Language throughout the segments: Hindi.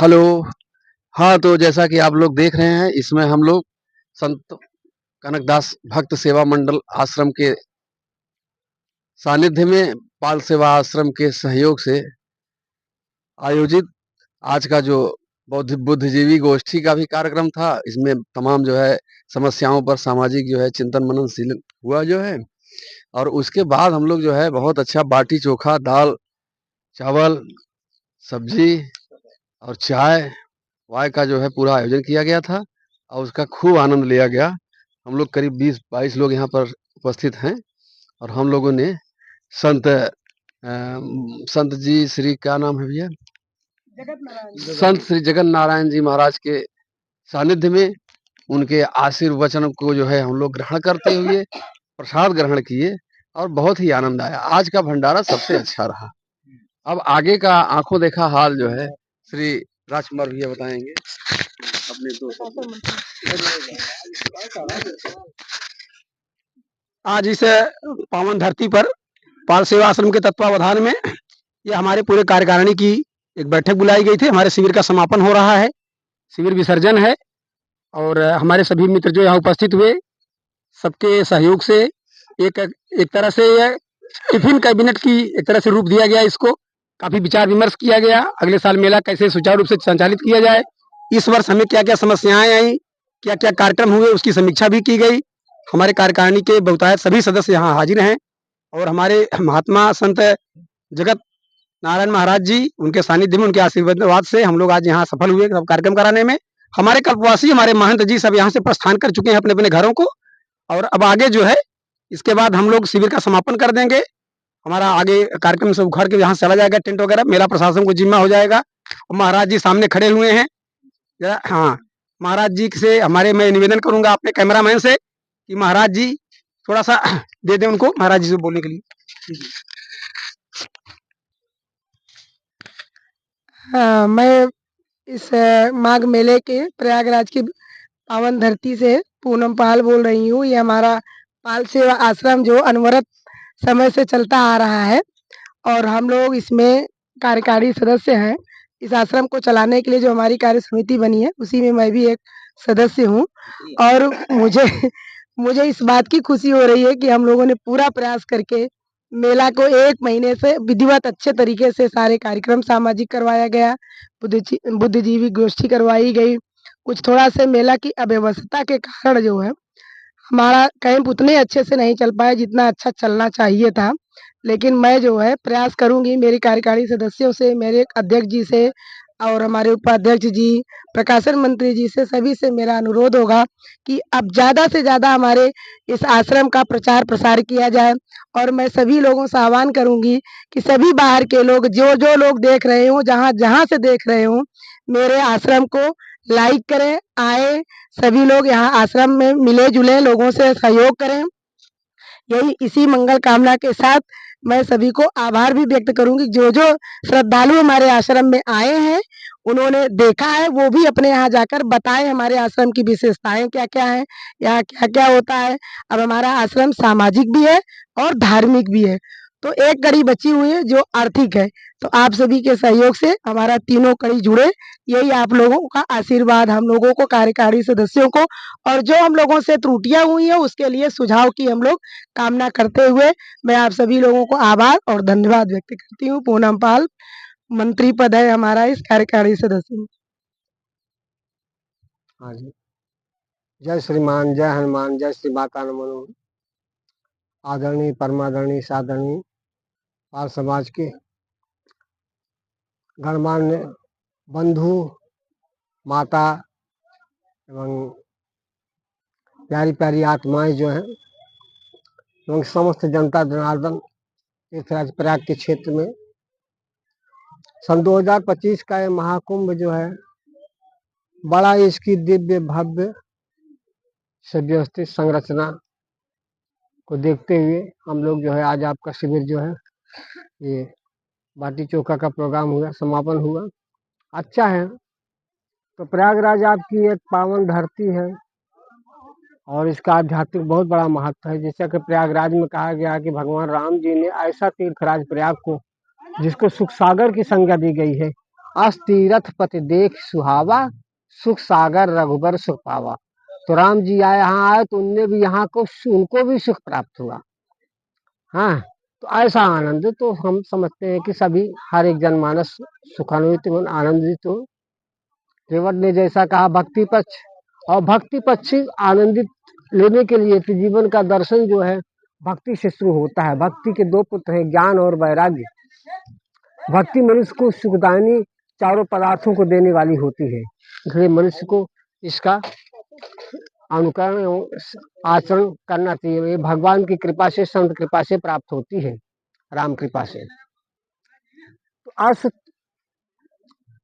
हेलो। हाँ, तो जैसा कि आप लोग देख रहे हैं, इसमें हम लोग संत कनकदास भक्त सेवा मंडल आश्रम के सानिध्य में बाल सेवा आश्रम के सहयोग से आयोजित आज का जो बुद्धिजीवी गोष्ठी का भी कार्यक्रम था। इसमें तमाम जो है समस्याओं पर सामाजिक जो है चिंतन मननशील हुआ जो है। और उसके बाद हम लोग जो है बहुत अच्छा बाटी चोखा, दाल, चावल, सब्जी और चाय वाय का जो है पूरा आयोजन किया गया था और उसका खूब आनंद लिया गया। हम लोग करीब 20-22 लोग यहाँ पर उपस्थित हैं और हम लोगों ने संत संत जी श्री क्या नाम है भैया? संत श्री जगन नारायण जी महाराज के सानिध्य में उनके आशीर्वचन को जो है हम लोग ग्रहण करते हुए प्रसाद ग्रहण किए और बहुत ही आनंद आया। आज का भंडारा सबसे अच्छा रहा। अब आगे का आंखों देखा हाल जो है श्री राजकुमार भैया बताएंगे अपने आज इस पावन धरती पर बाल सेवा आश्रम के तत्वावधान में ये हमारे पूरे कार्यकारिणी की एक बैठक बुलाई गई थी। हमारे शिविर का समापन हो रहा है, शिविर विसर्जन है और हमारे सभी मित्र जो यहाँ उपस्थित हुए सबके सहयोग से एक तरह से यह टिफिन कैबिनेट की एक तरह से रूप दिया गया। इसको काफी विचार विमर्श किया गया, अगले साल मेला कैसे सुचारू रूप से संचालित किया जाए, इस वर्ष हमें क्या क्या समस्याएं आई, क्या क्या कार्यक्रम हुए, उसकी समीक्षा भी की गई। हमारे कार्यकारिणी के बहुतायत सभी सदस्य यहाँ हाजिर हैं और हमारे महात्मा संत जगत नारायण महाराज जी उनके सानिध्य में, उनके आशीर्वाद से हम लोग आज यहाँ सफल हुए सब कार्यक्रम कराने में। हमारे कल्पवासी, हमारे महंत जी सब यहाँ से प्रस्थान कर चुके हैं अपने अपने घरों को और अब आगे जो है इसके बाद हम लोग शिविर का समापन कर देंगे। हमारा आगे कार्यक्रम सब उखड़ के यहाँ चला जाएगा, टेंट वगैरह मेला प्रशासन को जिम्मा हो जाएगा। और महाराज जी सामने खड़े हुए हैं, हाँ महाराज जी से हमारे मैं निवेदन करूंगा अपने कैमरामैन से कि महाराज जी थोड़ा सा दे दें उनको, महाराज जी से बोलने के लिए। मैं इस माघ मेले के प्रयागराज की पावन धरती से पूनम पाल बोल रही हूँ। ये हमारा बाल सेवा आश्रम जो अनवरत समय से चलता आ रहा है और हम लोग इसमें कार्यकारी सदस्य हैं। इस आश्रम को चलाने के लिए जो हमारी कार्य समिति बनी है उसी में मैं भी एक सदस्य हूँ और मुझे मुझे इस बात की खुशी हो रही है कि हम लोगों ने पूरा प्रयास करके मेला को 1 महीने से विधिवत अच्छे तरीके से सारे कार्यक्रम सामाजिक करवाया गया, बुद्धिजीवी गोष्ठी करवाई गई। कुछ थोड़ा से मेला की अव्यवस्था के कारण जो है हमारा कैंप उतने अच्छे से नहीं चल पाया जितना अच्छा चलना चाहिए था। लेकिन मैं जो है प्रयास करूँगी, मेरी कार्यकारिणी सदस्यों से, मेरे अध्यक्ष जी से और हमारे उपाध्यक्ष जी, प्रकाशन मंत्री जी से, सभी से मेरा अनुरोध होगा कि अब ज़्यादा से ज़्यादा हमारे इस आश्रम का प्रचार-प्रसार किया जाए। और मैं सभी लोगों से आह्वान करूँगी कि सभी बाहर के लोग जो लोग देख रहे हों, जहाँ से देख रहे हों, मेरे आश्रम को लाइक करें, आएँ, सभी लोग यहाँ आश्रम में मिले-जुले, लोगों से सहयोग करें। यही इसी मंगल कामना के साथ मैं सभी को आभार भी व्यक्त करूँगी। जो श्रद्धालु हमारे आश्रम में आए हैं, उन्होंने देखा है, वो भी अपने यहाँ जाकर बताएँ हमारे आश्रम की विशेषताएँ क्या-क्या हैं, यहाँ क्या-क्या होता है। अब हमारा आश्रम सामाजिक भी है और धार्मिक भी है। तो एक कड़ी बची हुई है जो आर्थिक है। तो आप सभी के सहयोग से हमारा तीनों कड़ी जुड़े, यही आप लोगों का आशीर्वाद हम लोगों को, कार्यकारी सदस्यों को, और जो हम लोगों से त्रुटियाँ हुई हैं उसके लिए सुझाव की हम लोग कामना करते हुए मैं आप सभी लोगों को आभार और धन्यवाद व्यक्त करती हूँ। पूनम पाल, मंत्री पद है हमारा इस कार्यकारी सदस्य में। हाँ जी, जय श्रीमान, जय हनुमान, जय श्री माता नमो। आदरणीय, परमादरणीय, सादरणीय पाल समाज के गणमान्य बंधु, माता एवं प्यारी प्यारी आत्माएं जो हैं एवं समस्त जनता जनार्दन तीर्थराज प्रयाग के क्षेत्र में सन 2025 का ये महाकुंभ जो है बड़ा इसकी दिव्य भव्य से व्यवस्थित संरचना को देखते हुए हम लोग जो है आज आपका शिविर जो है ये बाटी चोखा का प्रोग्राम हुआ, समापन हुआ। अच्छा है, तो प्रयागराज आपकी एक पावन धरती है और इसका आध्यात्मिक बहुत बड़ा महत्व है। जैसा कि प्रयागराज में कहा गया कि भगवान राम जी ने ऐसा तीर्थराज प्रयाग को जिसको सुख सागर की संज्ञा दी गई है अस्ति रथ पति देख सुहावा, सुख सागर रघुबर सुख पावा। तो राम जी यहाँ आए तो उनने भी यहाँ को उनको भी सुख प्राप्त हुआ। हाँ, तो ऐसा आनंद तो हम समझते हैं कि सभी हर एक जनमानस सुखान्वित हो, आनंदित हो। केवट ने जैसा कहा भक्ति पक्ष, और भक्ति पक्ष आनंदित लेने के लिए तो जीवन का दर्शन जो है भक्ति से शुरू होता है। भक्ति के दो पुत्र हैं, ज्ञान और वैराग्य। भक्ति मनुष्य को सुखदायिनी चारों पदार्थों को देने वाली होती है, इसलिए मनुष्य को इसका अनुकरण आचरण करना चाहिए। ये भगवान की कृपा से, संत कृपा से प्राप्त होती है, राम कृपा से। तो आज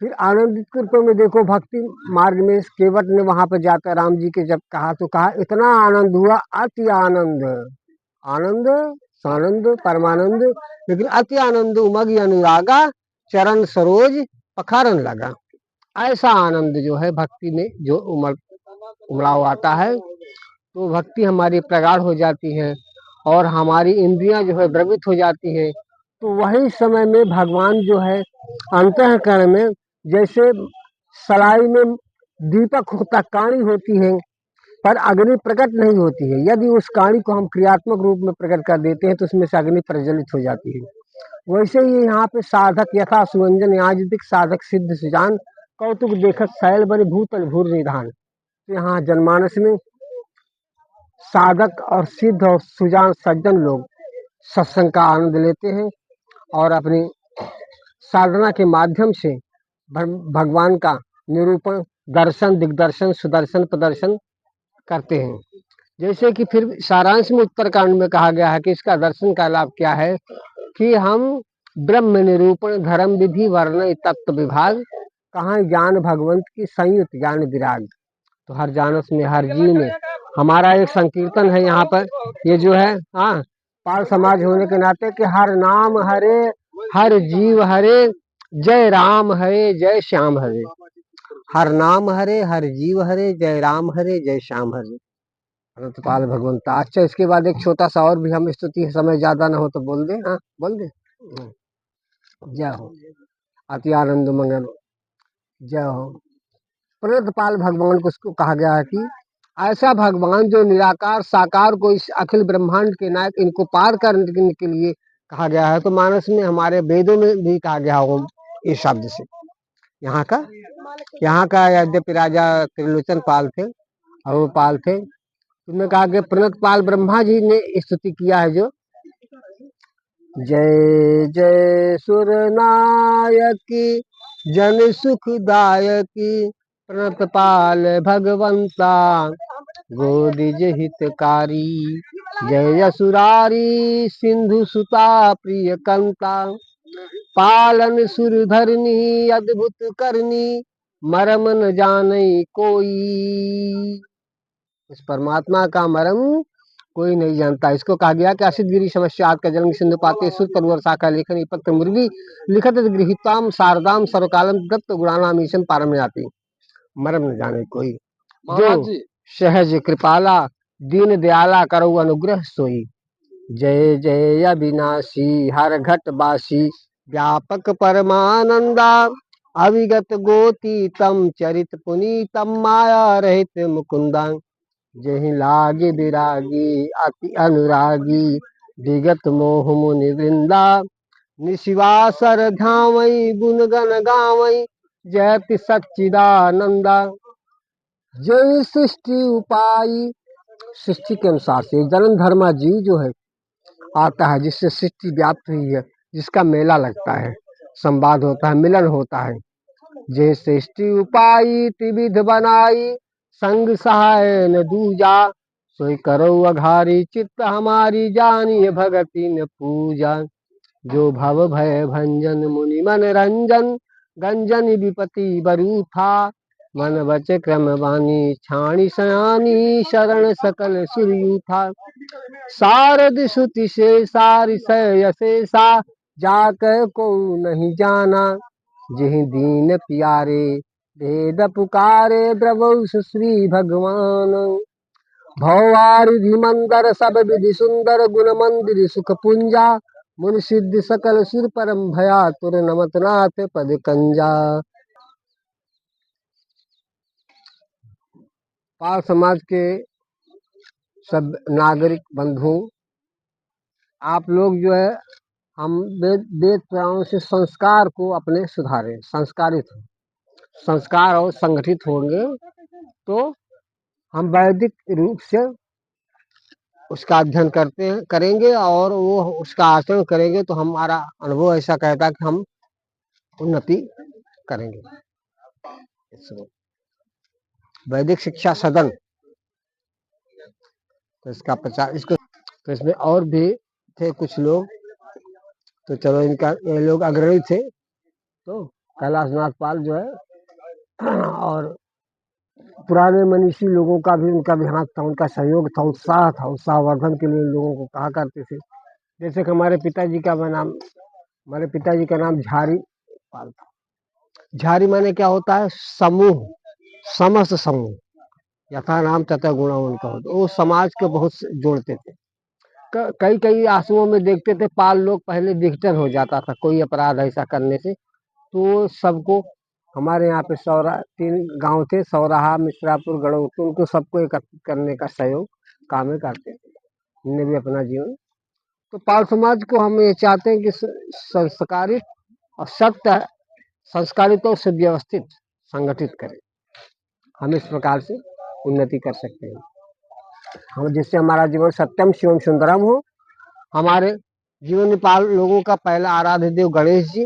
फिर आनंदित कृपा में देखो, भक्ति मार्ग में केवट ने वहां पर जाकर राम जी के जब कहा तो कहा इतना आनंद हुआ, अति आनंद, आनंद सानंद परमानंद, लेकिन अति आनंद उमग अनुरागा, चरण सरोज पखारन लगा। ऐसा आनंद जो है भक्ति में जो उमड़ाव आता है, तो भक्ति हमारी प्रगाढ़ हो जाती है और हमारी इंद्रियां जो है द्रवित हो जाती है। तो वही समय में भगवान जो है अंतःकरण में, जैसे सलाई में दीपक होता, काणी होती है पर अग्नि प्रकट नहीं होती है, यदि उस काणी को हम क्रियात्मक रूप में प्रकट कर देते हैं तो उसमें से अग्नि प्रज्वलित हो जाती है। वैसे ही यहाँ पे साधक यथा सुवंजन याजिदिक साधक सिद्ध सुजान, कौतुक देखत शैल बने भूतल भूर निधान। तो यहाँ जनमानस में साधक और सिद्ध और सुजान सज्जन लोग सत्संग का आनंद लेते हैं और अपनी साधना के माध्यम से भगवान का निरूपण, दर्शन, दिग्दर्शन, सुदर्शन प्रदर्शन करते हैं। जैसे कि फिर सारांश में उत्तरकांड में कहा गया है कि इसका दर्शन का लाभ क्या है कि हम ब्रह्म निरूपण धर्म विधि वर्ण तत्व विभाग, कहाँ ज्ञान भगवंत की संयुक्त ज्ञान विराग। तो हर जानस में, हर जीव में हमारा एक संकीर्तन है यहाँ पर, ये जो है हाँ पाल समाज होने के नाते कि हर नाम हरे, हर जीव हरे, जय राम हरे जय श्याम हरे। हर नाम हरे, हर जीव हरे, जय राम हरे जय श्याम हरे। अनंतपाल भगवंता। अच्छा, इसके बाद एक छोटा सा और भी हम स्तुति, समय ज्यादा ना हो तो बोल दे। हाँ बोल दे। जय हो अति आनंद मंगल, जय हो। प्रणतपाल भगवान को उसको कहा गया है कि ऐसा भगवान जो निराकार साकार को, इस अखिल ब्रह्मांड के नायक, इनको पार करने के लिए कहा गया है। तो मानस में, हमारे वेदों में भी कहा गया हो इस शब्द से। यहाँ का यद्यपि राजा त्रिलोचन पाल थे और वो पाल थे, तुमने कहा कि प्रणत पाल ब्रह्मा जी ने स्तुति किया है जो जय जय सुर नायकी जन सुखदायकी, प्रणत पाल भगवंता गोदिज हितकारी, जय असुरारी सिंधु सुता प्रिय कंता, पालन सुरधरनी अद्भुत करनी, मरम न जाने कोई। इस परमात्मा का मरम कोई नहीं जानता। इसको कहा गया कि असित गिरी समस्या का जन्म सिंधु पाते सुर तरुवर शाखा लेखन पत्र मुर्गी लिखत गृहिताम शारदाम सर्वकालम दत्त गुणानाम ईशन पारम में आती। मरम न जाने कोई, जो सहज कृपाला दीन दयाला करो अनुग्रह सोई। जय जय अविनाशी हर घट बासी, व्यापक परमानंदा, अविगत गोती तम चरित पुनीतम, माया रहित मुकुंदा, जहि लागे विरागी अति अनुरागी, विगत मोह मुनि वृंदा, निशिवासर धावई गुण गण गावई, जयति सच्चिदानंदा। जय सृष्टि उपाई, सृष्टि के अनुसार से जन्म धर्मा जीव जो है आता है, जिससे सृष्टि व्याप्त हुई है, जिसका मेला लगता है, संवाद होता है, मिलन होता है। जय सृष्टि उपाई त्रिविध बनाई, संग सहाय न दूजा, सोई करो अघारी चित्त हमारी, जानिए भगति न पूजा। जो भव भय भंजन मुनि मन रंजन, गंजन विपति बरूथा, मन बच क्रम वाणी छाणी सयानी, शरण सकल सुरयूथा। सारद सुति से सारि यशेषा, जाकर को नहीं जाना, जिहि दीन प्यारे वेद पुकारे, द्रवौ श्री भगवान। भवारिधि मंदर सब विधि सुंदर, गुण मंदिर सुख पुंजा, मुनि सिद्धि सकल सिर परम भया तुर नमत नाथ पद कंजा। पाल समाज के सब नागरिक बंधु, आप लोग जो है हम वेद पुराणों से संस्कार को अपने सुधारें, संस्कारित हो, संस्कार और संगठित होंगे तो हम वैदिक रूप से उसका अध्ययन करेंगे और वो उसका आचरण करेंगे तो हमारा अनुभव ऐसा कहता है कि हम उन्नति करेंगे। वैदिक शिक्षा सदन, तो इसका प्रचार, इसको तो इसमें और भी थे कुछ लोग, तो चलो इनका ये लोग अग्रणी थे। तो कैलाशनाथ पाल जो है और पुराने मनीषी लोगों का भी उनका भी हाथ था, उनका सहयोग था, उत्साह था, उत्साहवर्धन के लिए लोगों को कहा करते थे। जैसे कि हमारे पिताजी का नाम झारी पाल था। झारी माने क्या होता है? समूह, समस्त समूह, यथा नाम तथा गुणा उनका होता। वो समाज को बहुत जोड़ते थे। कई कई आश्रमों में देखते थे पाल लोग पहले डिजिटल हो जाता था कोई अपराध ऐसा करने से, तो सबको हमारे यहाँ पे 3 गांव थे, सौराहा, मिश्रापुर, गढ़ो, तो उनको सबको एकत्रित करने का सहयोग काम में करते थे। उन्होंने भी अपना जीवन, तो पाल समाज को हम ये चाहते हैं कि संस्कारित और सत्य, संस्कारित और सुव्यवस्थित संगठित करें। हम इस प्रकार से उन्नति कर सकते हैं, हम जिससे हमारा जीवन सत्यम शिवम सुंदरम हो। हमारे जीवन में पाल लोगों का पहला आराध्य देव गणेश जी,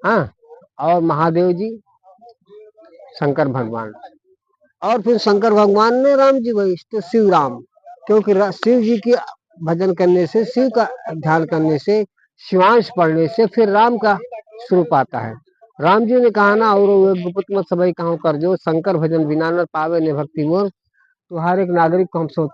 हाँ, और महादेव जी, शंकर भगवान, और फिर शंकर भगवान ने राम जी वही तो शिव राम, क्योंकि शिव जी की भजन करने से, शिव का ध्यान करने से, शिवांश पढ़ने से फिर राम का स्वरूप आता है। राम जी ने कहा ना, और गुप्त मत सबई कहूं कर जो, शंकर भजन बिना न पावे ने भक्ति मोर। तो हर एक नागरिक को हम सोच